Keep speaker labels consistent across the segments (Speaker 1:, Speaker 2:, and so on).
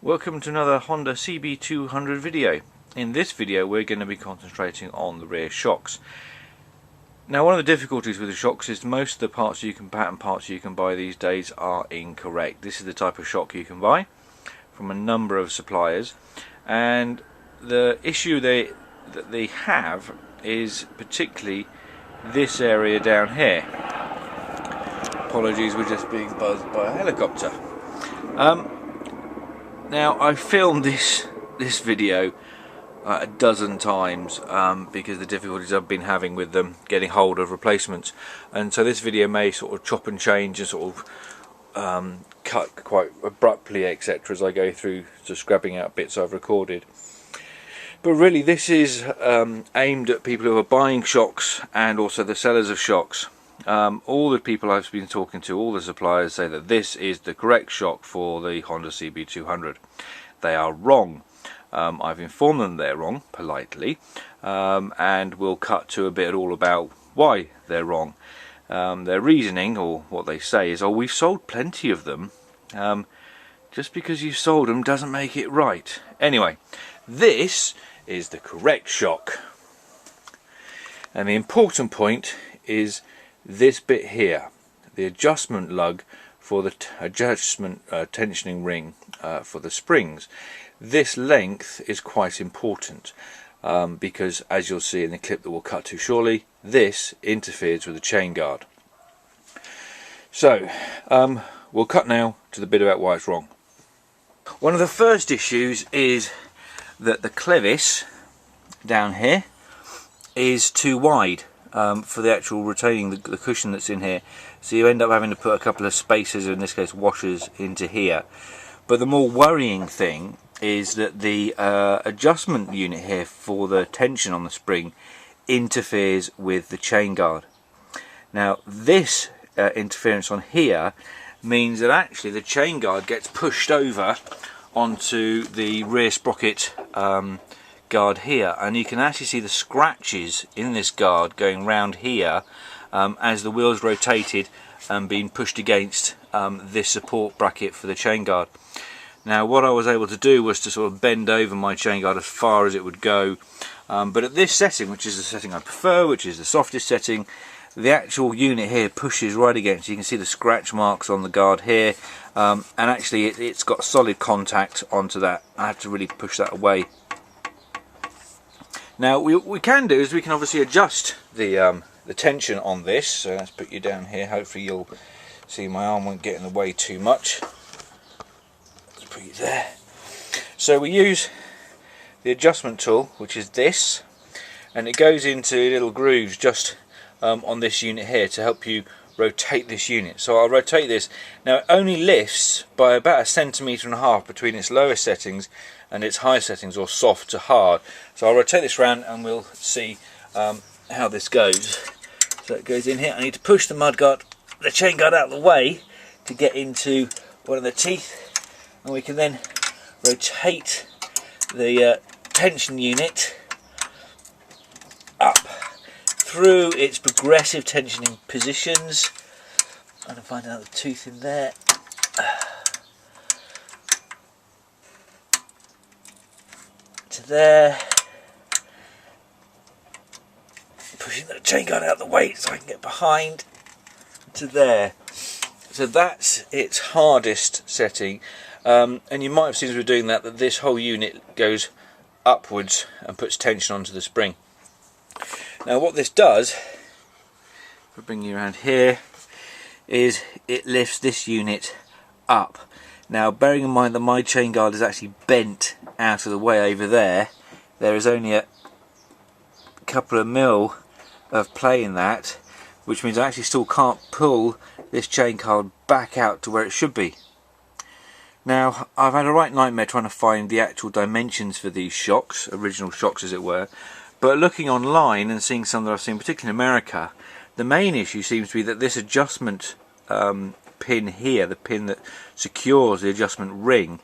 Speaker 1: Welcome to another Honda CB200 video. In this video we're going to be concentrating on the rear shocks. Now, one of the difficulties with the shocks is most of the pattern parts you can buy these days are incorrect. This is the type of shock you can buy from a number of suppliers, and the issue that they have is particularly this area down here. Apologies, we're just being buzzed by a helicopter. Now, I filmed this video a dozen times because the difficulties I've been having with them getting hold of replacements, and so this video may sort of chop and change and sort of cut quite abruptly, etc., as I go through, just scrapping out bits I've recorded. But really, this is aimed at people who are buying shocks and also the sellers of shocks. All the people I've been talking to, all the suppliers, say that this is the correct shock for the Honda CB200. They are wrong. I've informed them they're wrong, politely, and we'll cut to a bit all about why they're wrong. Their reasoning, or what they say, is, oh, we've sold plenty of them. Just because you've sold them doesn't make it right. Anyway, this is the correct shock. And the important point is this bit here, the adjustment lug for the adjustment tensioning ring for the springs. This length is quite important because, as you'll see in the clip that we'll cut to shortly, this interferes with the chain guard. So we'll cut now to the bit about why it's wrong. One of the first issues is that the clevis down here is too wide for the actual retaining the cushion that's in here, so you end up having to put a couple of spacers, or in this case washers, into here. But the more worrying thing is that the adjustment unit here for the tension on the spring interferes with the chain guard. Now, this interference on here means that actually the chain guard gets pushed over onto the rear sprocket guard here, and you can actually see the scratches in this guard going round here as the wheels rotated and being pushed against this support bracket for the chain guard. Now, what I was able to do was to sort of bend over my chain guard as far as it would go, but at this setting, which is the setting I prefer, which is the softest setting, the actual unit here pushes right against. You can see the scratch marks on the guard here, and actually it's got solid contact onto that. I have to really push that away. Now, what we can do is we can obviously adjust the tension on this. So let's put you down here. Hopefully you'll see my arm won't get in the way too much. Let's put you there. So we use the adjustment tool, which is this, and it goes into little grooves just on this unit here to help you rotate this unit. So I'll rotate this. Now, it only lifts by about 1.5 centimeters between its lowest settings and its high settings, or soft to hard. So I'll rotate this round and we'll see how this goes. So it goes in here. I need to push the chain guard out of the way to get into one of the teeth, and we can then rotate the tension unit up through its progressive tensioning positions. I'm trying to find another tooth in there. To there. Pushing the chain guard out of the way so I can get behind. To there. So that's its hardest setting. And you might have seen as we're doing that this whole unit goes upwards and puts tension onto the spring. Now, what this does, if I bring you around here, is it lifts this unit up. Now, bearing in mind that my chain guard is actually bent out of the way over there, there is only a couple of mil of play in that, which means I actually still can't pull this chain guard back out to where it should be. Now, I've had a right nightmare trying to find the actual dimensions for these shocks, original shocks as it were, but looking online and seeing some that I've seen, particularly in America, the main issue seems to be that this adjustment pin here, the pin that secures the adjustment ring,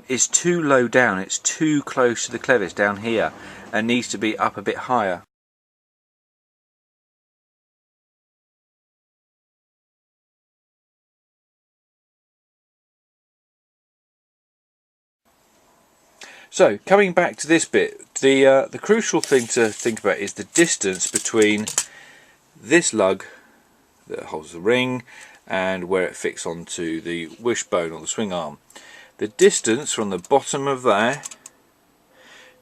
Speaker 1: is too low down. It's too close to the clevis down here and needs to be up a bit higher. So coming back to this bit, the crucial thing to think about is the distance between this lug that holds the ring and where it fixes onto the wishbone or the swing arm. The distance from the bottom of there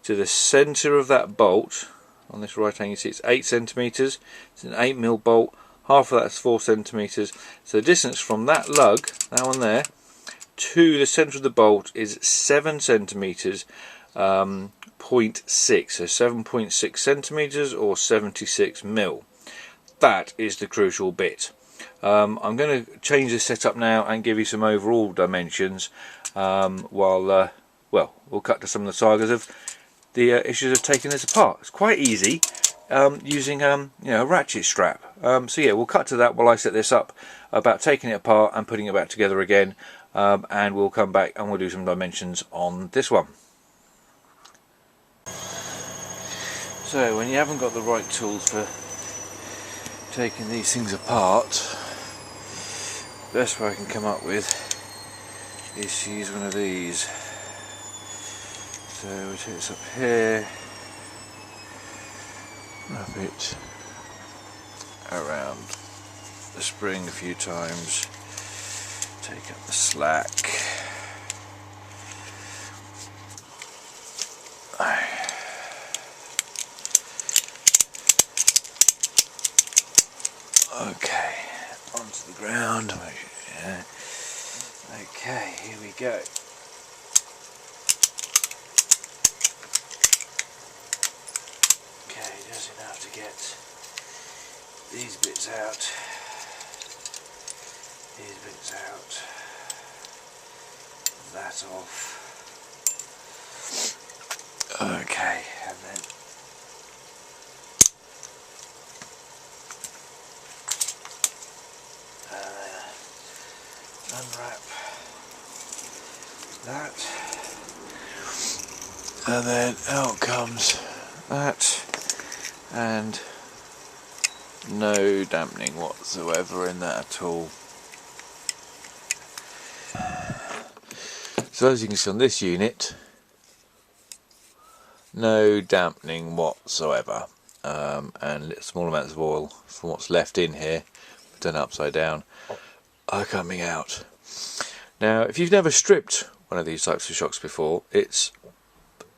Speaker 1: to the centre of that bolt on this right hand, you see it's 8 centimetres. It's an 8mm bolt. Half of that's 4 centimetres. So the distance from that lug, that one there, to the centre of the bolt is 7 centimetres, 0.6, so 7.6 centimetres or 76mm. That is the crucial bit. I'm going to change this setup now and give you some overall dimensions while we'll cut to some of the sagas of the issues of taking this apart. It's quite easy using a ratchet strap. So yeah, we'll cut to that while I set this up about taking it apart and putting it back together again, and we'll come back and we'll do some dimensions on this one. So when you haven't got the right tools for taking these things apart, the best way I can come up with is to use one of these. So we'll take this up here, wrap it around the spring a few times, take up the slack, okay, onto the ground, yeah. Okay, here we go. Okay, just enough to get these bits out, that off. Okay, and then unwrap that, and then out comes that, and no dampening whatsoever in that at all. So as you can see on this unit, no dampening whatsoever, and small amounts of oil from what's left in here, done upside down, are coming out. Now if you've never stripped one of these types of shocks before, it's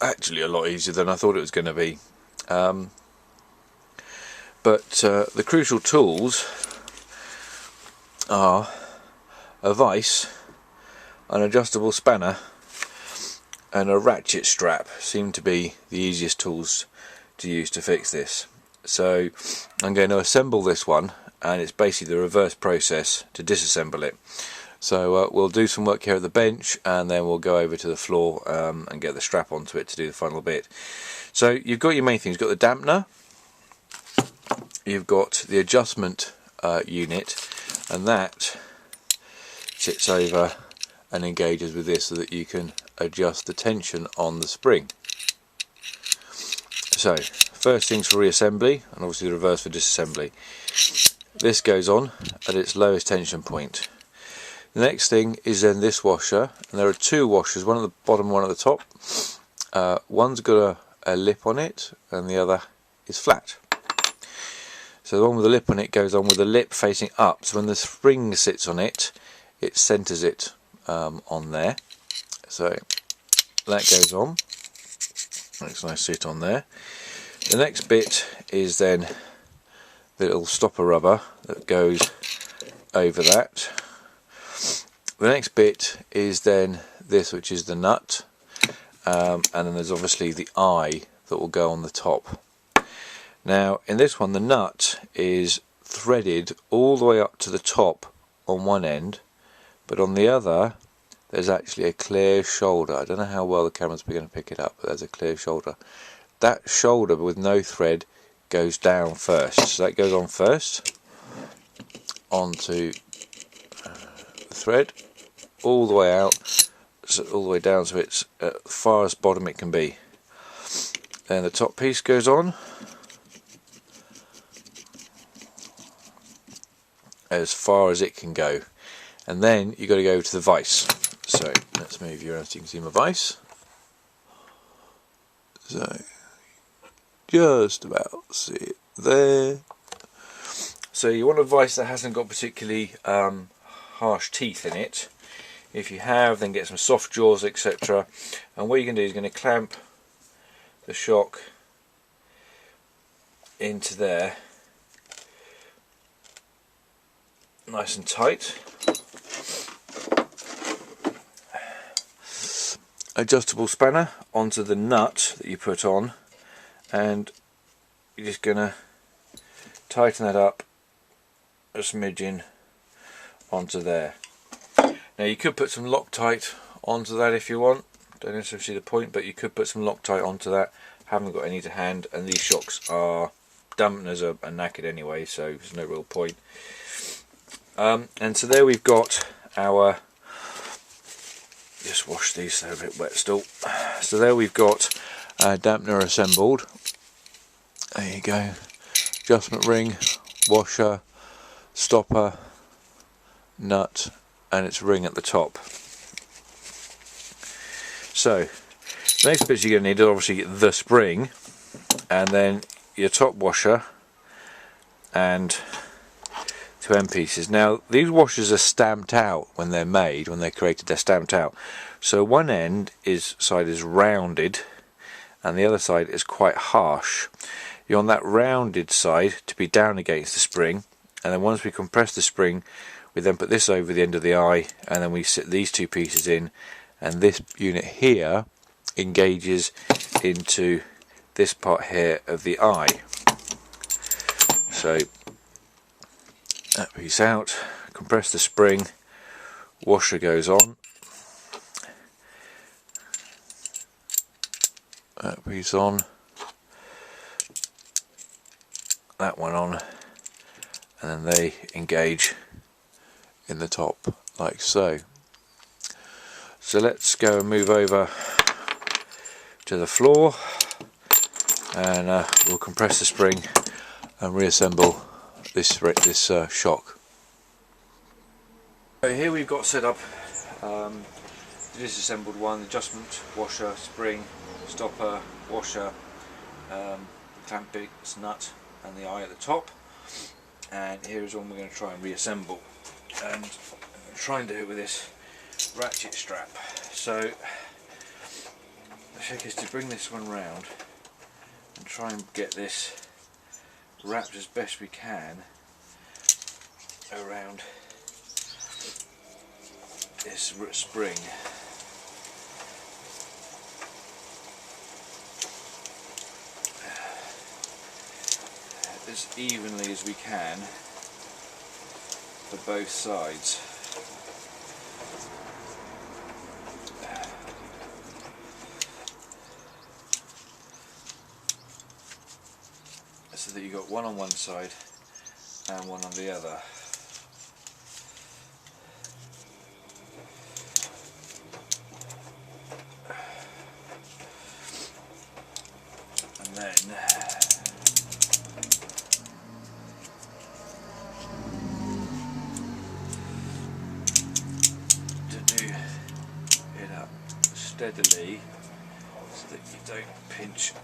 Speaker 1: actually a lot easier than I thought it was going to be. But the crucial tools are a vise, an adjustable spanner and a ratchet strap. Seem to be the easiest tools to use to fix this. So I'm going to assemble this one, and it's basically the reverse process to disassemble it. So we'll do some work here at the bench, and then we'll go over to the floor and get the strap onto it to do the final bit. So you've got your main things. You've got the dampener, you've got the adjustment unit, and that sits over and engages with this so that you can adjust the tension on the spring. So first things for reassembly, and obviously the reverse for disassembly. This goes on at its lowest tension point. The next thing is then this washer, and there are two washers, one at the bottom, one at the top. One's got a lip on it and the other is flat. So the one with the lip on it goes on with the lip facing up, so when the spring sits on it, it centres it on there. So that goes on, makes a nice sit on there. The next bit is then the little stopper rubber that goes over that. The next bit is then this, which is the nut, and then there's obviously the eye that will go on the top. Now in this one the nut is threaded all the way up to the top on one end, but on the other there's actually a clear shoulder. I don't know how well the camera's going to pick it up, but there's a clear shoulder. That shoulder with no thread goes down first, so that goes on first onto the thread, all the way out, so all the way down, so it's at the farthest bottom it can be. Then the top piece goes on as far as it can go, and then you've got to go to the vise. So let's move you around so you can see my vise. So just about see it there. So you want a vise that hasn't got particularly harsh teeth in it. If you have, then get some soft jaws, etc. And what you can do is going to clamp the shock into there nice and tight. Adjustable spanner onto the nut that you put on, and you're just going to tighten that up a smidgen onto there. Now you could put some Loctite onto that if you want, don't necessarily see the point, but you could put some Loctite onto that. Haven't got any to hand, and these shocks are dampeners are knackered anyway, so there's no real point. And so there we've got our, just wash these, they're a bit wet still. So there we've got our dampener assembled. There you go, adjustment ring, washer, stopper, nut, and its ring at the top. So the next bits you're going to need are obviously the spring, and then your top washer and two end pieces. Now these washers are stamped out when they're made, when they're created, they're stamped out. So one end side is rounded and the other side is quite harsh. You want that rounded side to be down against the spring, and then once we compress the spring, we then put this over the end of the eye, and then we sit these two pieces in, and this unit here engages into this part here of the eye. So that piece out, compress the spring, washer goes on, that piece on, that one on, and then they engage in the top like so. So let's go and move over to the floor, and we'll compress the spring and reassemble this shock. So here we've got set up the disassembled one: adjustment, washer, spring, stopper, washer, clamp bits, nut, and the eye at the top. And here is one we're going to try and reassemble, and I'm going to try and do it with this ratchet strap. So the trick is to bring this one round and try and get this wrapped as best we can around this spring. As evenly as we can for both sides. So that you've got one on one side and one on the other. And then to do it up steadily so that you don't pinch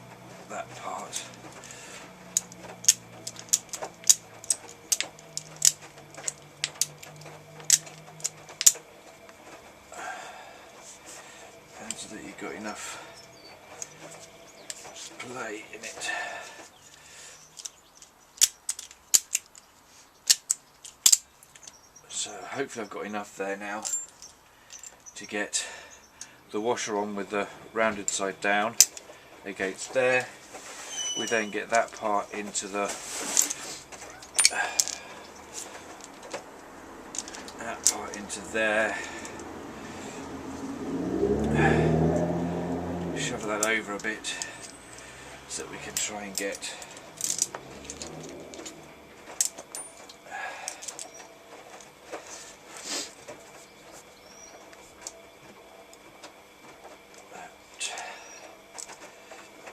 Speaker 1: that part. So that you've got enough play in it. So hopefully I've got enough there now to get the washer on with the rounded side down against there. We then get that part into the there. Shove that over a bit so that we can try and get that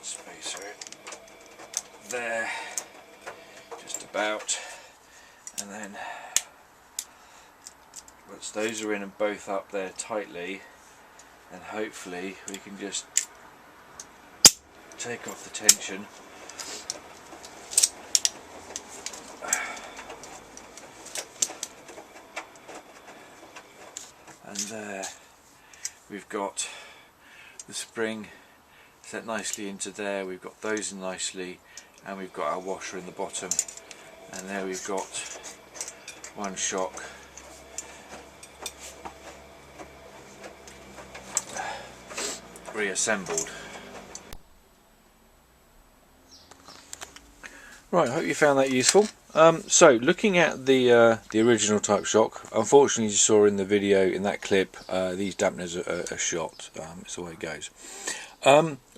Speaker 1: spacer there, just about, and then once those are in and both up there tightly, and hopefully we can just take off the tension. And there we've got the spring set nicely into there, we've got those in nicely, and we've got our washer in the bottom, and there we've got one shock reassembled. Right, I hope you found that useful. So looking at the original type shock, unfortunately you saw in the video, in that clip, these dampeners are shot. It's the way it goes.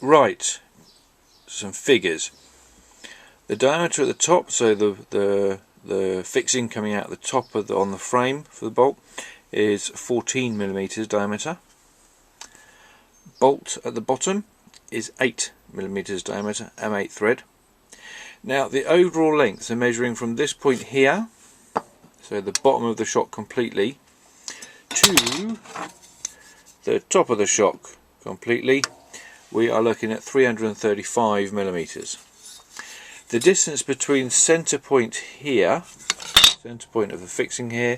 Speaker 1: Right, some figures. The diameter at the top, so the fixing coming out the top of on the frame for the bolt is 14mm diameter. Bolt at the bottom is 8mm diameter, M8 thread. Now the overall length, so measuring from this point here, so the bottom of the shock completely, to the top of the shock completely, we are looking at 335mm. The distance between centre point here, centre point of the fixing here,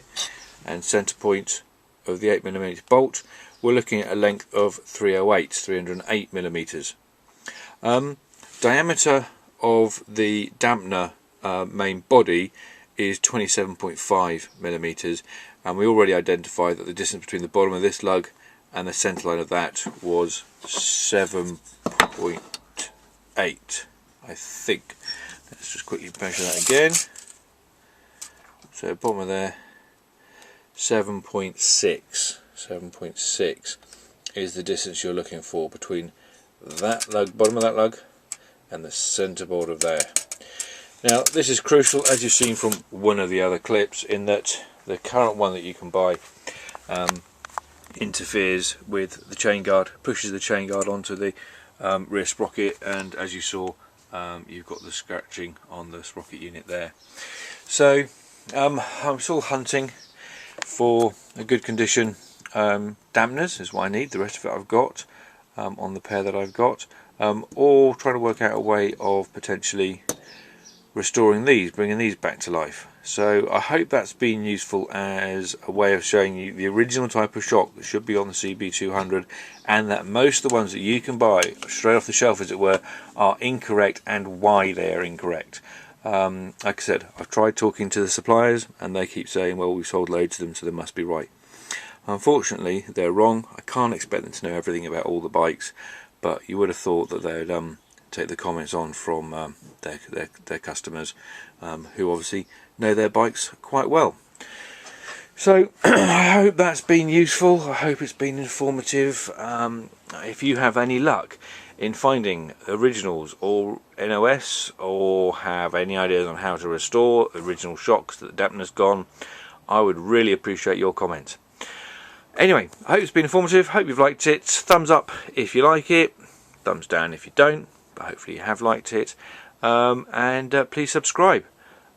Speaker 1: and centre point of the 8mm bolt, we're looking at a length of 308mm. Diameter of the dampener main body is 27.5mm, and we already identified that the distance between the bottom of this lug and the centre line of that was 7.8, I think. Let's just quickly measure that again. So bottom of there, 7.6 is the distance you're looking for between that lug, bottom of that lug, and the centre board of there. Now this is crucial, as you've seen from one of the other clips, in that the current one that you can buy interferes with the chain guard, pushes the chain guard onto the rear sprocket, and as you saw, you've got the scratching on the sprocket unit there. So I'm still hunting for a good condition dampeners, is what I need. The rest of it I've got on the pair that I've got, or trying to work out a way of potentially restoring these, bringing these back to life. So I hope that's been useful as a way of showing you the original type of shock that should be on the CB200, and that most of the ones that you can buy straight off the shelf, as it were, are incorrect, and why they are incorrect. Like I said, I've tried talking to the suppliers and they keep saying, well, we've sold loads of them, so they must be right. Unfortunately, they're wrong. I can't expect them to know everything about all the bikes, but you would have thought that they'd take the comments on from their customers, who obviously know their bikes quite well. So I hope that's been useful. I hope it's been informative. If you have any luck in finding originals or NOS, or have any ideas on how to restore original shocks that the dampener's gone, I would really appreciate your comments. Anyway, I hope it's been informative. Hope you've liked it. Thumbs up if you like it, thumbs down if you don't, but hopefully you have liked it. And please subscribe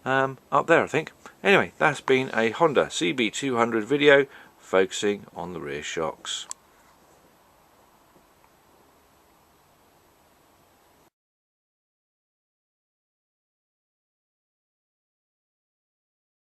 Speaker 1: up there, I think. Anyway, that's been a Honda CB200 video focusing on the rear shocks.